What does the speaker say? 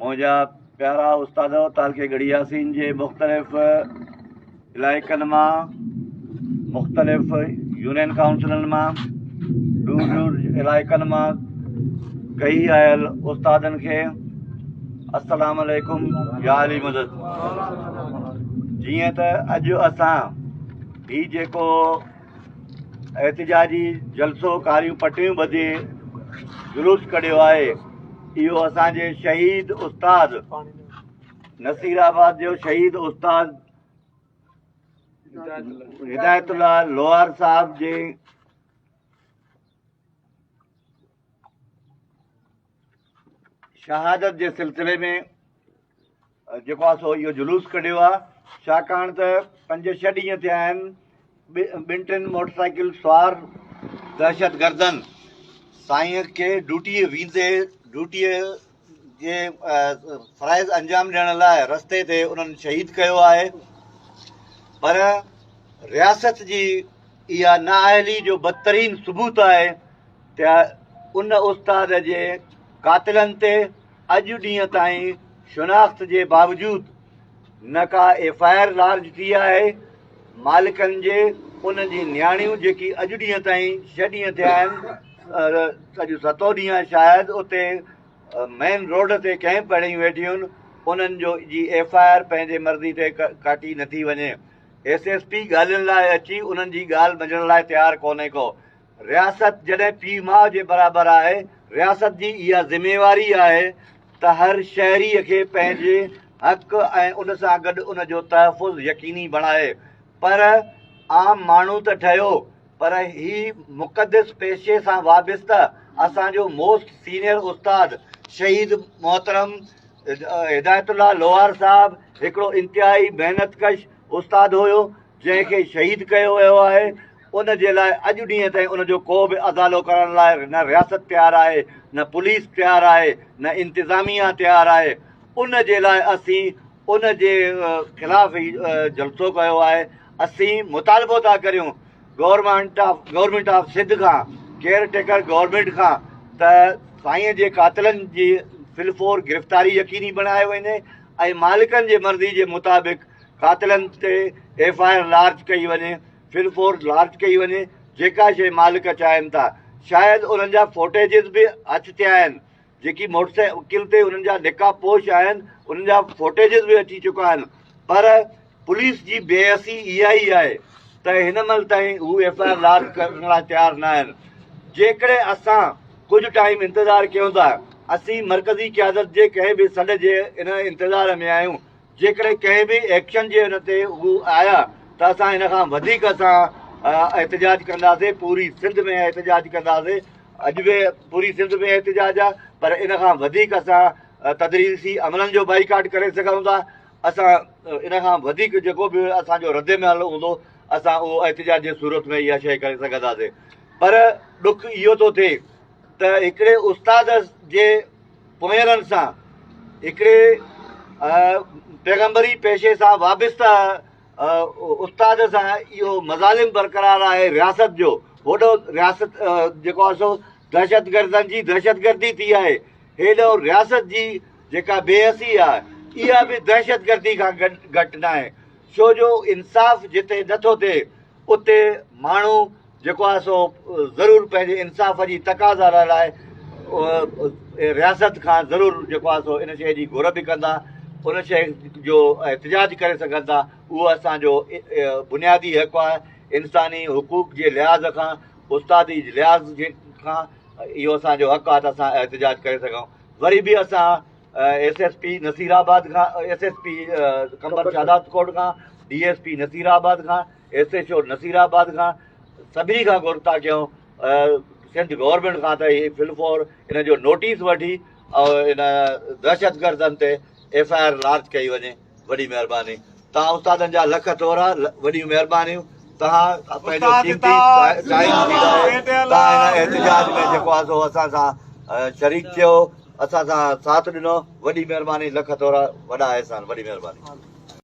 मुझा प्यारा उस्ताद तालके गड़ियासीन जे मुख्तलिफ इलाइक़नि मां मुख्तलिफ यूनियन काउंसिलनि मां दूर दूर इलाइक़नि मां कई आयल उस्तादनि खे अस्सलाम वालेकुम या अली मदद। जीअं त अॼु असां ही जेको एहतिजाजी जलसो कारियूं पटियूं ॿधी जुलूस कढियो आहे, इहो असांजे शहीद उस्ताद नसीराबाद जो शहीद उस्ताद हिदायतुल्ला लोहार साहब जे शहादत जे सिलसिले में जेको आहे सो इहो जुलूस कढियो आहे। छाकाणि त 5-6 ॾींहं थिया आहिनि ॿिनि टिनि मोटरसाइकिल सवार दहशतगर्दनि साईं खे ड्यूटीअ जे फ़राइज़ अंजाम ॾियण लाइ रस्ते ते उन्हनि शहीद कयो आहे। पर रियासत जी इहा नाअहली जो बदतरीन सबूत आहे त उन उस्ताद जे कातिलनि ते अॼु ॾींहं ताईं शिनाख़्त जे बावजूदि न का FIR लार्ज थी आहे। मालिकनि जे उन जी नियाणियूं जेकी अॼु ॾींहं ताईं 6 ॾींहं थिया आहिनि, अॼु 7 ॾींहं आहे शायदि, उते मेन रोड ते कैंप हणी वेठियूं आहिनि, उन्हनि जो जी FIR पंहिंजे मर्ज़ी ते काटी नथी वञे। SSP ॻाल्हियुनि लाइ अची उन्हनि जी ॻाल्हि मञण लाइ तयारु कोन्हे को। रियासत जॾहिं पीउ माउ जे बराबरि आहे, रियासत जी इहा ज़िमेवारी आहे त हर शहरीअ खे पंहिंजे हक़ ऐं उन सां गॾु उन जो तहफ़ुज़ यकीनी बणाए। पर आम माण्हू त ठहियो, पर ही मुक़दस पेशे सां वाबिस्ता असांजो मोस्ट सीनियर उस्ताद शहीद मोहतरम हिदायतुल्ला लोहार साहब हिकिड़ो इंतिहाई महिनतकश उस्ताद हुयो जंहिंखे शहीद कयो वियो आहे। उन जे लाइ अॼु ॾींहं ताईं उनजो को बि अदालो करण लाइ न रियासत तयारु आहे, न पुलिस तयारु आहे, न इंतिज़ामिया तयारु आहे। उन जे लाइ असीं उन जे ख़िलाफ़ ई जलसो कयो आहे। असीं मुतालबो था करियूं गवर्नमेंट ऑफ सिंध खां, केयर टेकर गवर्नमेंट खां, त साईं जे कातिलनि जी फिलफोर गिरफ़्तारी यकीनी बणाए वञे ऐं मालिकनि जे मर्ज़ी जे मुताबिक़ कातिलनि ते FIR लार्ज कई वञे, फिलफोर लार्ज कई वञे, जेका शइ मालिक चाहिनि था। शायदि उन्हनि जा फोटेजिस बि अची थिया आहिनि, जेकी मोटरसाइकिल ते उन्हनि जा निकाह पोश आहिनि, उन्हनि जा फोटेजिस बि अची चुका आहिनि। पर पुलिस जी बेहसी इहा ई आहे त हिन महिल ताईं हू FIR लार्ज करण लाइ तयारु न आहिनि। जेकॾहिं असां कुझु टाइम इंतज़ारु कयूं था, असीं मर्कज़ी क़यादत जे कंहिं बि सॾ जे इन इंतज़ार में आहियूं। जेकॾहिं कंहिं बि एक्शन जे हिन ते हू आया त असां हिन खां वधीक एहतिजाज कंदासीं। पूरी सिंध में एहतिजाज कंदासीं। अॼु बि पूरी सिंध में एहतिजाज आहे, पर इन खां वधीक असां तदरीसी अमलनि जो बाइकाट करे सघूं था। असां इन खां वधीक जेको बि असांजो रद्दमल हूंदो, असां उहो एहतिजाज जे सूरत में इहा शइ करे सघंदासीं। पर ॾुख इहो थो थिए त हिकिड़े उस्ताद जे पोयरनि सां, हिकिड़े पैगंबरी पेशे सां वाबिस्ता उस्ताद सां इहो मज़ालिम बरक़रार आहे रियासत जो। होॾो रियासत जेको आहे सो दहशतगर्दनि जी दहशतगर्दी थी आहे, हेॾो रियासत जी जेका बेहसी आहे इहा बि दहशतगर्दी खां घटि न आहे। छो जो इंसाफ़ जिते नथो थिए उते माण्हू जेको आहे सो ज़रूरु पंहिंजे इंसाफ़ जी तक़ाज़ा लाइ रियासत खां ज़रूरु जेको आहे सो इन शइ जी घुर बि कंदा, उन शइ जो एहतिजाज करे सघनि था। उहो असांजो बुनियादी हक़ु आहे। इंसानी हुकूक जे लिहाज़ खां, उस्तादी लिहाज़ जे खां इहो असांजो हक़ु आहे त असां एहतिजाज करे सघूं। वरी बि असां SSP नसीराबाद खां, SSP कंबर शादात कोट खां, DSP नसीराबाद खां, SHO नसीराबाद खां, सभिनी खां घुर था कयूं सिंध गवर्नमेंट खां त ही फिलफोर इन जो नोटिस वठी ऐं इन दहशतगर्दनि ते FIR लार्ज कई वञे। वॾी महिरबानी। तव्हां उस्तादनि जा लख तोरा, वॾियूं महिरबानियूं। तव्हां पंहिंजो कीमती टाइम ॾींदा, तव्हां हिन एहतिजाज में जेको आहे सो असां सां शरीक थियो, असां सां साथ ॾिनो। वॾी महिरबानी, लख तोरा, वॾा अहसान, वॾी महिरबानी।